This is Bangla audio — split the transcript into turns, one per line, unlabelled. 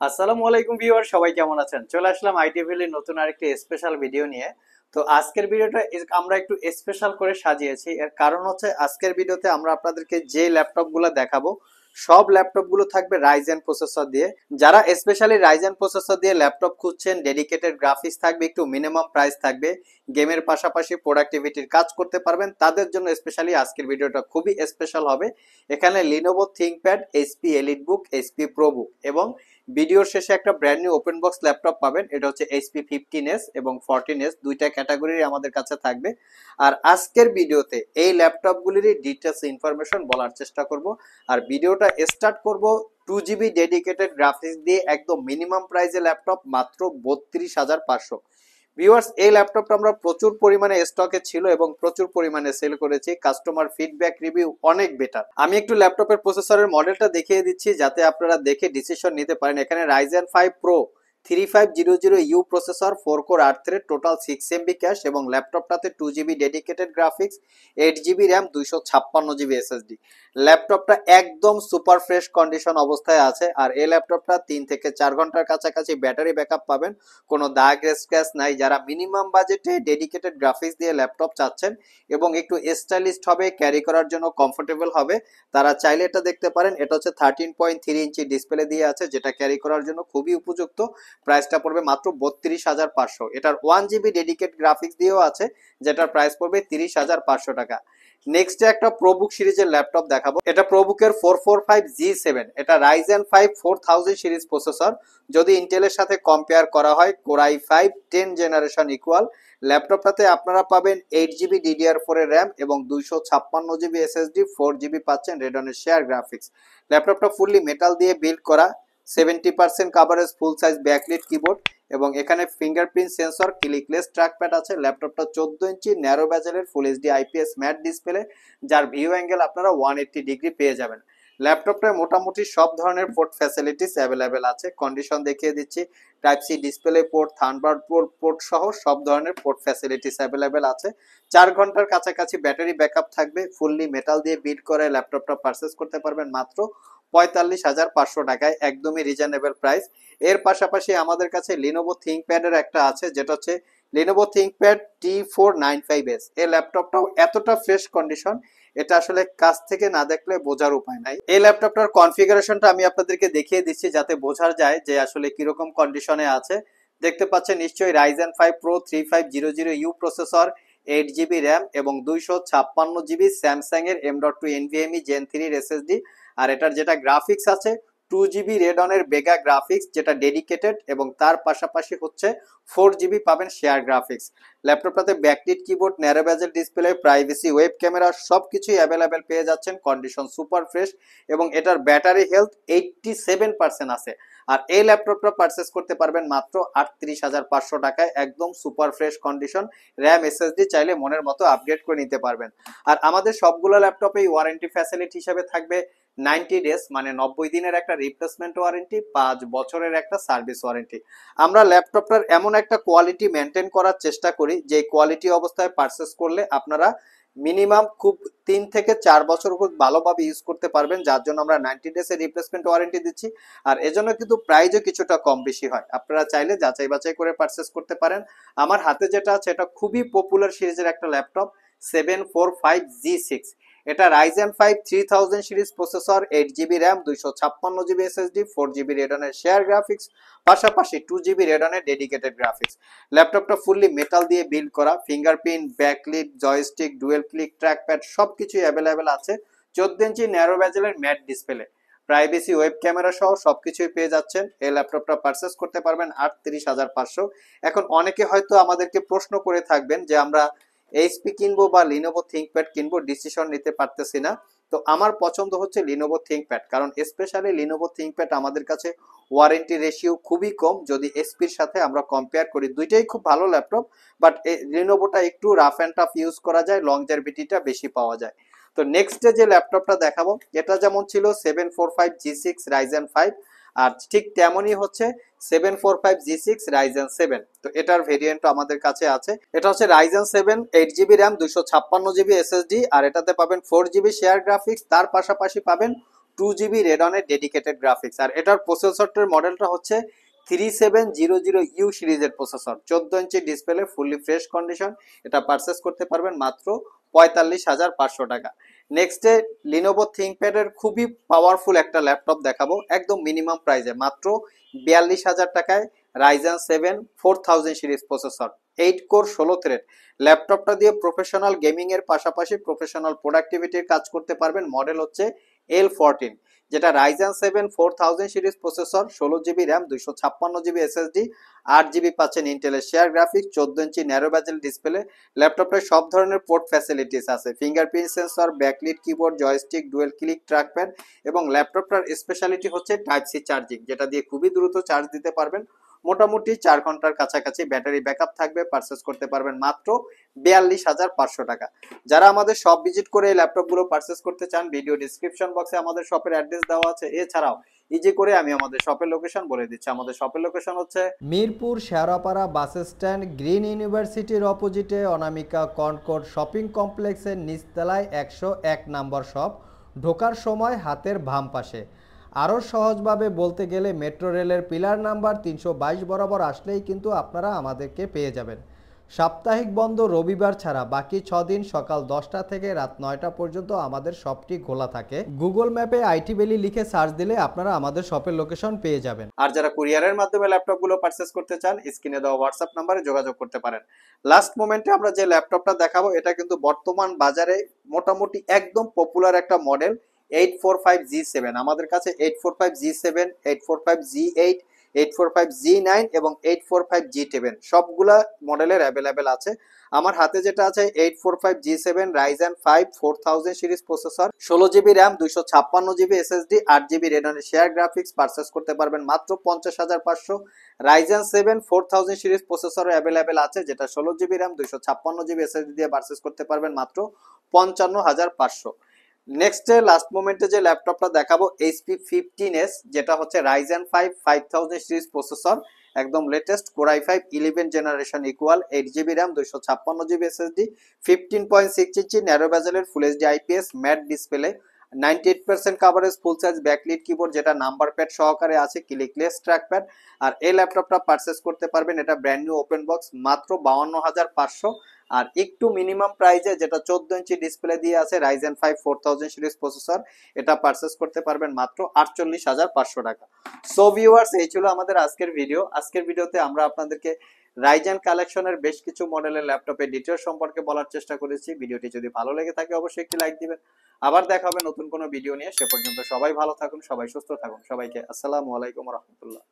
আসসালামু আলাইকুম ভিউয়ার, সবাই কেমন আছেন? চলে আসলাম আইটিভিএল নতুন আরেকটি স্পেশাল ভিডিও নিয়ে। তো আজকের ভিডিওটা আমরা একটু স্পেশাল করে সাজিয়েছি। এর কারণ হচ্ছে আজকের ভিডিওতে আমরা আপনাদেরকে যে ল্যাপটপগুলো দেখাবো সব ল্যাপটপগুলো থাকবে রাইজেন প্রসেসর দিয়ে। যারা স্পেশালি রাইজেন প্রসেসর দিয়ে ল্যাপটপ খুঁজছেন, ডেডিকেটেড গ্রাফিক্স থাকবে, একটু মিনিমাম প্রাইস থাকবে, গেমের পাশাপাশি প্রোডাক্টিভিটির কাজ করতে পারবেন, তাদের জন্য স্পেশালি আজকের ভিডিওটা খুবই স্পেশাল হবে। এখানে Lenovo ThinkPad, HP EliteBook, HP ProBook এবং ভিডিওর শেষে একটা brand new open box laptop পাবেন। এটা হচ্ছে এইচপি 15s এবং 14s, দুইটা ক্যাটাগরির আমাদের কাছে থাকবে। আর আজকের ভিডিওতে এই ল্যাপটপগুলিরই ডিটেলস ইনফরমেশন বলার চেষ্টা করব। আর ভিডিওটা স্টার্ট করব 2GB ডেডিকেটেড গ্রাফিক্স দিয়ে, একদম মিনিমাম প্রাইসে ল্যাপটপ, মাত্র 32,500। ভিউয়ার্স, এই ল্যাপটপটা আমরা প্রচুর পরিমাণে স্টকে ছিল এবং প্রচুর পরিমাণে সেল করেছি। কাস্টমার ফিডব্যাক রিভিউ অনেক বেটার। আমি একটু ল্যাপটপের প্রসেসরের মডেলটা দেখিয়ে দিচ্ছি যাতে আপনারা দেখে ডিসিশন নিতে পারেন। এখানে Ryzen 5 pro 3500U processor, 4 core 8 thread, total 6 MB cash এবং ল্যাপটপটাতে 2GB dedicated graphics, 8GB RAM, 256GB SSD. ল্যাপটপটা একদম সুপার ফ্রেশ কন্ডিশন অবস্থায় আছে। আর এই ল্যাপটপটা 3 থেকে 4 ঘন্টার কাছাকাছি ব্যাটারি ব্যাকআপ পাবেন, কোনো দাগ স্ক্র্যাচ নাই। যারা মিনিমাম বাজেটে ডেডিকেটেড গ্রাফিক্স দিয়ে ল্যাপটপ চাচ্ছেন এবং একটু স্টাইলিস্ট হবে, ক্যারি করার জন্য কমফোর্টেবল হবে, তারা চাইলে এটা দেখতে পারেন। এটা হচ্ছে 13.3 ইঞ্চি ডিসপ্লে দিয়ে আছে, যেটা ক্যারি করার জন্য খুবই উপযুক্ত। প্রাইসটা পড়বে মাত্র 32,500। এটার 1GB ডেডিকেট গ্রাফিক্স দিয়েও আছে, যেটার প্রাইস পড়বে 30,500 টাকা। নেক্সট একটা প্রোবুক সিরিজের ল্যাপটপ দেখাবো। এটা প্রোবুকের 445G7, এটা রাইজেন 5 4000 সিরিজ প্রসেসর। যদি ইন্টেলের সাথে কম্পেয়ার করা হয়, কোরাই 5 10 জেনারেশন ইকুয়াল। ল্যাপটপটাতে আপনারা পাবেন 8GB DDR4 এর র্যাম এবং 256GB এসএসডি, 4GB পাচ্ছেন রেডনের শেয়ার গ্রাফিক্স। ল্যাপটপটা ফুললি মেটাল দিয়ে বিল্ড করা, 70% coverage, full size backlit keyboard এবং এখানে ফিঙ্গারপ্রিন্ট সেন্সর, ক্লিকলেস ট্র্যাকপ্যাড আছে। ল্যাপটপটা 14 ইঞ্চি ন্যারো বেজেলের full HD IPS matte display, যার ভিউ অ্যাঙ্গেল আপনারা 180 ডিগ্রি পেয়ে যাবেন। ল্যাপটপটায় মোটামুটি সব ধরনের পোর্ট ফ্যাসিলিটিস অ্যাভেলেবেল আছে। কন্ডিশন দেখিয়ে দিচ্ছি, type C display port, thunderbird port সহ সব ধরনের পোর্ট ফ্যাসিলিটিস অ্যাভেলেবেল আছে। 4 ঘন্টার কাছাকাছি ব্যাটারি ব্যাকআপ থাকবে। ফুললি মেটাল দিয়ে বিল্ড করে ল্যাপটপটা পারচেস করতে পারবেন মাত্র 45,500 টাকায়, একদমই রিজনেবল প্রাইস। এর পাশাপাশি আমাদের কাছে লিনোভো থিংকপ্যাডের একটা আছে, যেটা হচ্ছে লিনোভো থিংকপ্যাড T495S। এই ল্যাপটপটাও এতটা ফ্রেশ কন্ডিশন, এটা আসলে কাছ থেকে না দেখলে বোঝার উপায় নাই। এই ল্যাপটপটার কনফিগারেশনটা আমি আপনাদেরকে দেখিয়ে দিচ্ছি যাতে বোঝা যায় যে আসলে কিরকম কন্ডিশনে আছে। দেখতে পাচ্ছেন নিশ্চয়ই, Ryzen 5 pro 3500U processor, 8GB RAM এবং 256GB স্যামসাং এর M.2 NVMe Gen 3 এসএসডি। আর এটার যেটা গ্রাফিক্স আছে, 2GB রেডনের বেগা গ্রাফিক্স, যেটা ডেডিকেটেড, এবং তার পাশাপাশি হচ্ছে 4GB পাবেন শেয়ার গ্রাফিক্স। ল্যাপটপটাতে backlit keyboard, narrow bezel display, privacy, web camera সবকিছুই অ্যাভেলেবেল পেয়ে যাচ্ছেন। কন্ডিশন সুপার ফ্রেশ এবং এটার ব্যাটারি হেলথ 87% আছে। আর এই ল্যাপটপটা পারচেস করতে পারবেন মাত্র 38,500 টাকায়, একদম super fresh condition. RAM SSD চাইলে মনের মতো আপগ্রেড করে নিতে পারবেন। আর আমাদের সবগুলো ল্যাপটপেই ওয়ারেন্টি ফ্যাসিলিটি হিসেবে থাকবে 90 ডেজ, মানে 90 দিনের একটা রিপ্লেসমেন্ট ওয়ারেন্টি, 5 বছরের একটা সার্ভিস ওয়ারেন্টি। আমরা ল্যাপটপটার এমন একটা কোয়ালিটি মেনটেন করার চেষ্টা করি যে কোয়ালিটি অবস্থায় পারচেস করলে আপনারা মিনিমাম খুব 3 থেকে 4 বছর খুব ভালোভাবে ইউজ করতে পারবেন, যার জন্য আমরা 90 ডেজের রিপ্লেসমেন্ট ওয়ারেন্টি দিচ্ছি। আর এজন্য কিন্তু প্রাইসও কিছুটা কম বেশি হয়, আপনারা চাইলে যাচাই বাছাই করে পারচেস করতে পারেন। আমার হাতে যেটা আছে এটা খুবই পপুলার সিরিজের একটা ল্যাপটপ, 745G6। এটা Ryzen 5 3000 series processor, 8GB RAM, 256GB SSD, 4GB রেডনের শেয়ার গ্রাফিক্স, পাশাপাশি 2GB রেডনের ডেডিকেটেড গ্রাফিক্স। ল্যাপটপটা ফুললি মেটাল দিয়ে বিল্ড করা, fingerprint, backlit, joystick, dual click trackpad সবকিছুই অ্যাভেলেবেল আছে। 14 ইঞ্চি ন্যারো বেজেলের matte display, privacy, web camera সহ সবকিছুই পেয়ে যাচ্ছেন। এই ল্যাপটপটা পারচেস করতে পারবেন 38,500। এখন অনেকে হয়তো আমাদেরকে প্রশ্ন করে থাকবেন যে আমরা এইচপি কিনবো বা লিনোভো থিংকপ্যাড কিনবো, ডিসিশন নিতে পারতেছি না। তো আমার পছন্দ হচ্ছে লিনোভো থিংকপ্যাড, কারণ স্পেশালি লিনোভো থিংকপ্যাড আমাদের কাছে ওয়ারেন্টি রেশিও খুবই কম যদি এসপির সাথে আমরা কম্পেয়ার করি। দুইটাই খুব ভালো ল্যাপটপ, বাট লিনোভোটা একটু রাফ অ্যান্ড টাফ ইউজ করা যায়, লংজারভিটিটা বেশি পাওয়া যায়। তো নেক্সটে যে ল্যাপটপটা দেখাবো, এটা যেমন ছিল 745G6 রাইজেন 5, আর ঠিক তেমনই হচ্ছে 745G6 রাইজেন 7। তো এটার ভেরিয়েন্ট আমাদের কাছে আছে। এটা হচ্ছে Ryzen 7, 8GB RAM, 256GB SSD, আর এটাতে পাবেন 4GB শেয়ার গ্রাফিক্স, তার পাশাপাশি পাবেন 2GB রেডনের ডেডিকেটেড গ্রাফিক্স। আর এটার প্রসেসরটার মডেলটা হচ্ছে 3700U সিরিজের processor, 14 inch display, fully fresh condition. এটা পারচেস করতে পারবেন মাত্র 45,500 টাকা। নেক্সটে লিনোভো থিংকপ্যাডের খুবই পাওয়ারফুল একটা ল্যাপটপ দেখাবো একদম মিনিমাম প্রাইসে, মাত্র 42,000 টাকায়। Ryzen 7 4000 series processor, 8 core 16 thread. ল্যাপটপটা দিয়ে প্রফেশনাল গেমিং এর পাশাপাশি প্রফেশনাল প্রোডাক্টিভিটির কাজ করতে পারবেন। মডেল হচ্ছে L14, যেটা Ryzen 7 4000 series processor, 16GB RAM, 256GB SSD, 8GB পাচ্ছেন ইন্টেলের share graphics, 14 inch narrow bezel display. ল্যাপটপে সব ধরনের পোর্ট ফ্যাসিলিটিস আছে, fingerprint sensor, backlit keyboard, joystick, dual click trackpad, এবং ল্যাপটপটার স্পেশালিটি হচ্ছে টাইপ সি চার্জিং, যেটা দিয়ে খুবই দ্রুত চার্জ দিতে পারবেন। মোটামুটি 4 ঘন্টার কাছাকাছি ব্যাটারি ব্যাকআপ থাকবে। পারচেস করতে পারবেন মাত্র 42,500 টাকা। যারা আমাদের শপ ভিজিট করে এই ল্যাপটপগুলো পারচেস করতে চান, ভিডিও ডিসক্রিপশন বক্সে আমাদের শপের অ্যাড্রেস দেওয়া আছে। এছাড়াও ইজি করে আমি আমাদের শপের লোকেশন বলে দিচ্ছি। আমাদের শপের লোকেশন হচ্ছে
Mirpur Shewrapara bus stand, green ইউনিভার্সিটির অপোজিটে অনামিকা কনকর্ড শপিং কমপ্লেক্সের নিচতলায় 101 নম্বর শপ। ঢোকার সময় হাতের বাম পাশে। আরও সহজভাবে বলতে গেলে মেট্রো রেলের পিলার নাম্বার 322 বরাবর আসলেই কিন্তু আপনারা আমাদেরকে পেয়ে যাবেন। সাপ্তাহিক বন্ধ রবিবার ছাড়া বাকি 6 দিন সকাল 10টা থেকে রাত 9টা পর্যন্ত আমাদের শপটি খোলা থাকে। গুগল ম্যাপে আইটি ভ্যালি লিখে সার্চ দিলে আপনারা আমাদের শপের লোকেশন পেয়ে যাবেন।
আর যারা কুরিয়ারের মাধ্যমে ল্যাপটপগুলো পারচেস করতে চান, স্ক্রিনে দেওয়া হোয়াটসঅ্যাপ নাম্বারে যোগাযোগ করতে পারেন। লাস্ট মোমেন্টে আমরা যে ল্যাপটপটা দেখাবো, এটা কিন্তু বর্তমান বাজারে মোটামুটি একদম পপুলার একটা মডেল, 845G7। আমাদের কাছে 845G7, 845G8, 845G9 এবং 845G10 সবগুলা মডেলের অ্যাভেলেবেল আছে। আমার হাতে যেটা আছে 845G7 Ryzen 5 4000 series processor, 16GB RAM, 256GB SSD, 8GB রেডনের শেয়ার গ্রাফিক্স। পারচেস করতে পারবেন মাত্র 50,500। রাইজেন 7 4000 সিরিজ প্রসেসর অ্যাভেলেবেল আছে, যেটা 16GB র্যাম, 256GB SSD দিয়ে পারচেস করতে পারবেন মাত্র 55,500। নেক্সটে লাস্ট মোমেন্টে যে ল্যাপটপটা দেখাবো HP 15s, যেটা হচ্ছে রাইজেন 5 5000 সিরিজ প্রসেসর, একদম latest core i5 11 generation equal, 8GB RAM, 256GB SSD, 15.6 inch narrow বেজেলের full HD IPS matte display, 98% coverage, full size backlit keyboard যেটা নাম্বার প্যাড সহকারে আছে, ক্লিকলেস ট্র্যাকপ্যাড। আর এই ল্যাপটপটা পারচেস করতে পারবেন, এটা ব্র্যান্ড নিউ ওপেন বক্স, মাত্র 52,500। আর একটু মিনিমাম প্রাইসে, যেটা 14 ইঞ্চি ডিসপ্লে দিয়ে আছে, রাইজেন 5 4000 সিরিজ প্রসেসর, এটা পারচেস করতে পারবেন মাত্র 48,500 টাকা। সো ভিউয়ার্স, এই ছিল আমাদের আজকের ভিডিও। আজকের ভিডিওতে আমরা আপনাদেরকে রাইজেন কালেকশনের বেশ কিছু মডেলের ল্যাপটপের ডিটেইলস সম্পর্কে বলার চেষ্টা করেছি। ভিডিওটি যদি ভালো লেগে থাকে অবশ্যই একটি লাইক দিবেন। আবার দেখা হবে নতুন কোনো ভিডিও নিয়ে। সে পর্যন্ত সবাই ভালো থাকুন, সবাই সুস্থ থাকুন। সবাইকে আসসালামু আলাইকুম ওয়া রাহমাতুল্লাহ।